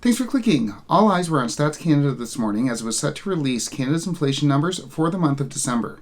Thanks for clicking. All eyes were on Stats Canada this morning as it was set to release Canada's inflation numbers for the month of December,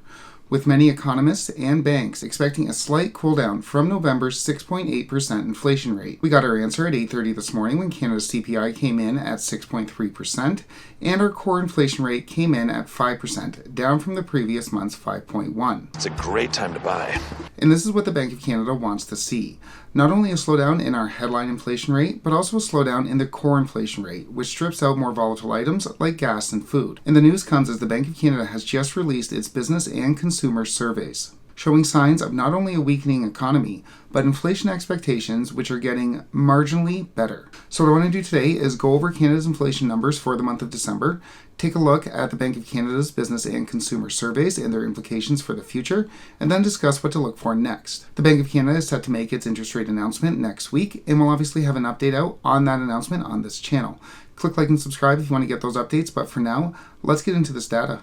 with many economists and banks expecting a slight cool down from November's 6.8% inflation rate. We got our answer at 8:30 this morning when Canada's CPI came in at 6.3% and our core inflation rate came in at 5%, down from the previous month's 5.1%. It's a great time to buy. And this is what the Bank of Canada wants to see. Not only a slowdown in our headline inflation rate, but also a slowdown in the core inflation rate, which strips out more volatile items like gas and food. And the news comes as the Bank of Canada has just released its business and consumer surveys, showing signs of not only a weakening economy, but inflation expectations which are getting marginally better. So what I want to do today is go over Canada's inflation numbers for the month of December, take a look at the Bank of Canada's business and consumer surveys and their implications for the future, and then discuss what to look for next. The Bank of Canada is set to make its interest rate announcement next week, and we'll obviously have an update out on that announcement on this channel. Click like and subscribe if you want to get those updates, but for now, let's get into this data.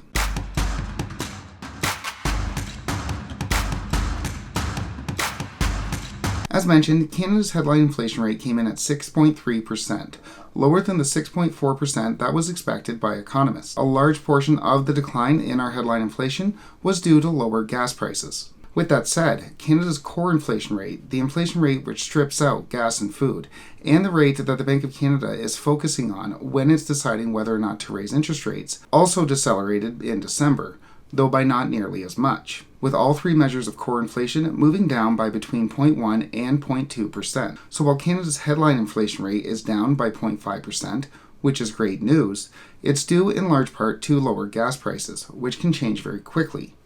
As mentioned, Canada's headline inflation rate came in at 6.3%, lower than the 6.4% that was expected by economists. A large portion of the decline in our headline inflation was due to lower gas prices. With that said, Canada's core inflation rate, the inflation rate which strips out gas and food, and the rate that the Bank of Canada is focusing on when it's deciding whether or not to raise interest rates, also decelerated in December, though by not nearly as much, with all three measures of core inflation moving down by between 0.1% and 0.2%. So while Canada's headline inflation rate is down by 0.5%, which is great news, it's due in large part to lower gas prices, which can change very quickly.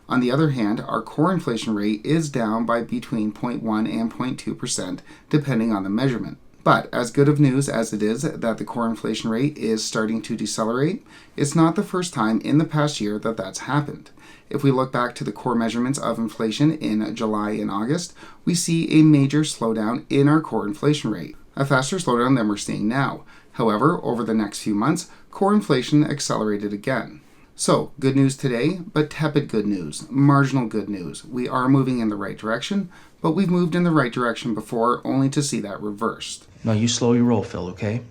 On the other hand, our core inflation rate is down by between 0.1% and 0.2%, depending on the measurement. But as good of news as it is that the core inflation rate is starting to decelerate, it's not the first time in the past year that that's happened. If we look back to the core measurements of inflation in July and August, we see a major slowdown in our core inflation rate, a faster slowdown than we're seeing now. However, over the next few months, core inflation accelerated again. So, good news today, but tepid good news, marginal good news. We are moving in the right direction, but we've moved in the right direction before only to see that reversed. Now you slow your roll, Phil, okay?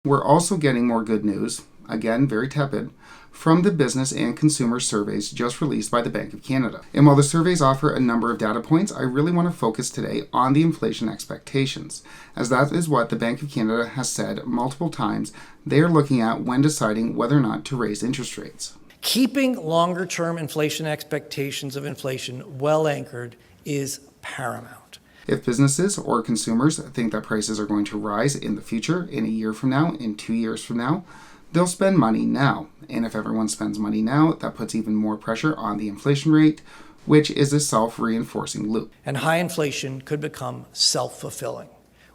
We're also getting more good news, again very tepid, from the business and consumer surveys just released by the Bank of Canada. And while the surveys offer a number of data points, I really want to focus today on the inflation expectations, as that is what the Bank of Canada has said multiple times they are looking at when deciding whether or not to raise interest rates. Keeping longer-term inflation expectations of inflation well anchored is paramount. If businesses or consumers think that prices are going to rise in the future, in a year from now, in 2 years from now, they'll spend money now. And if everyone spends money now, that puts even more pressure on the inflation rate, which is a self-reinforcing loop. And high inflation could become self-fulfilling.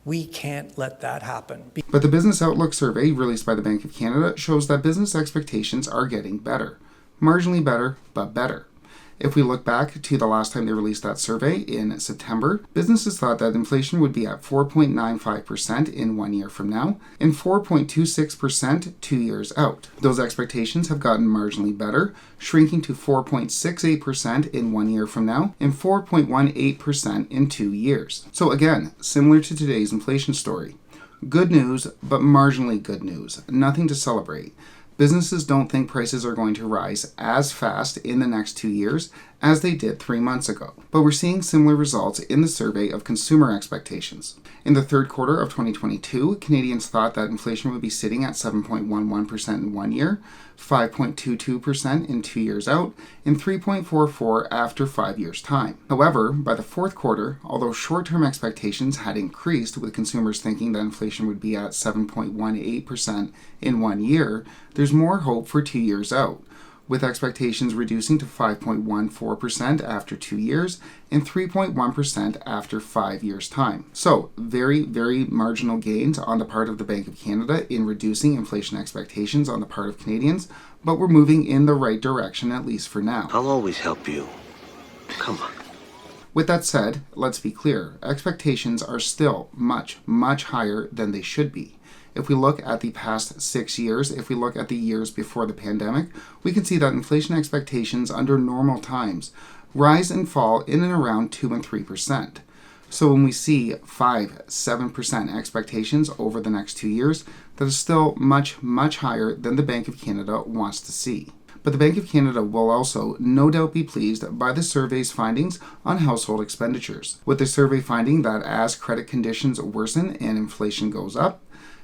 We can't let that happen. But the Business Outlook survey released by the Bank of Canada shows that business expectations are getting better. Marginally better, but better. If we look back to the last time they released that survey in September, businesses thought that inflation would be at 4.95% in 1 year from now and 4.26% 2 years out. Those expectations have gotten marginally better, shrinking to 4.68% in 1 year from now and 4.18% in 2 years. So again, similar to today's inflation story. Good news, but marginally good news. Nothing to celebrate. Businesses don't think prices are going to rise as fast in the next 2 years as they did 3 months ago. But we're seeing similar results in the survey of consumer expectations. In the third quarter of 2022, Canadians thought that inflation would be sitting at 7.11% in 1 year, 5.22% in 2 years out, and 3.44% after 5 years' time. However, by the fourth quarter, although short-term expectations had increased with consumers thinking that inflation would be at 7.18% in 1 year, there's more hope for 2 years out, with expectations reducing to 5.14% after 2 years and 3.1% after 5 years' time. So, very, very marginal gains on the part of the Bank of Canada in reducing inflation expectations on the part of Canadians, but we're moving in the right direction, at least for now. I'll always help you. Come on. With that said, let's be clear, expectations are still much, much higher than they should be. If we look at the past 6 years, if we look at the years before the pandemic, we can see that inflation expectations under normal times rise and fall in and around 2 and 3%. So when we see 5-7% expectations over the next 2 years, that is still much, much higher than the Bank of Canada wants to see. But the Bank of Canada will also no doubt be pleased by the survey's findings on household expenditures, with the survey finding that as credit conditions worsen and inflation goes up,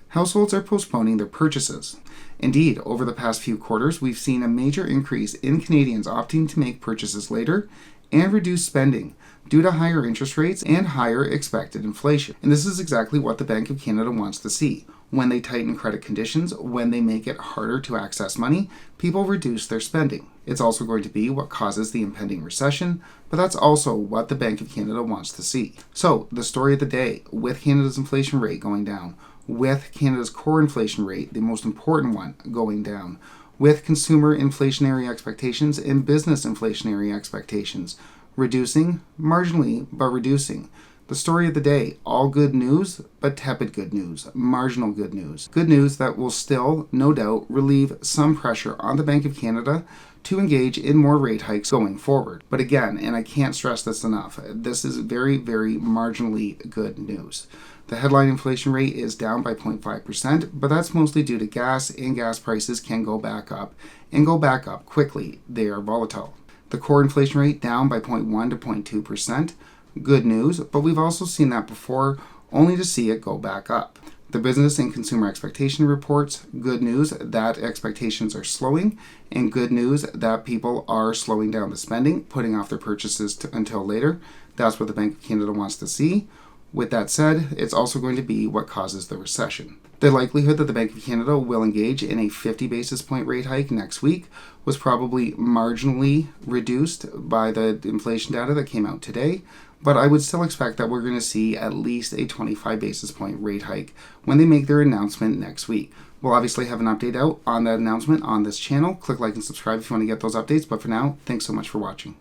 households are postponing their purchases. Indeed, over the past few quarters, we've seen a major increase in Canadians opting to make purchases later and reduce spending due to higher interest rates and higher expected inflation. And this is exactly what the Bank of Canada wants to see. When they tighten credit conditions, when they make it harder to access money, people reduce their spending. It's also going to be what causes the impending recession, but that's also what the Bank of Canada wants to see. So, the story of the day, with Canada's inflation rate going down, with Canada's core inflation rate, the most important one, going down, with consumer inflationary expectations and business inflationary expectations reducing, marginally, but reducing. The story of the day, all good news, but tepid good news, marginal good news. Good news that will still, no doubt, relieve some pressure on the Bank of Canada to engage in more rate hikes going forward. But again, and I can't stress this enough, this is very, very marginally good news. The headline inflation rate is down by 0.5%, but that's mostly due to gas, and gas prices can go back up, and go back up quickly. They are volatile. The core inflation rate down by 0.1 to 0.2%. Good news, but we've also seen that before, only to see it go back up. The business and consumer expectation reports, good news that expectations are slowing, and good news that people are slowing down the spending, putting off their purchases until later. That's what the Bank of Canada wants to see. With that said, it's also going to be what causes the recession. The likelihood that the Bank of Canada will engage in a 50 basis point rate hike next week was probably marginally reduced by the inflation data that came out today, but I would still expect that we're going to see at least a 25 basis point rate hike when they make their announcement next week. We'll obviously have an update out on that announcement on this channel. Click like and subscribe if you want to get those updates, but for now, thanks so much for watching.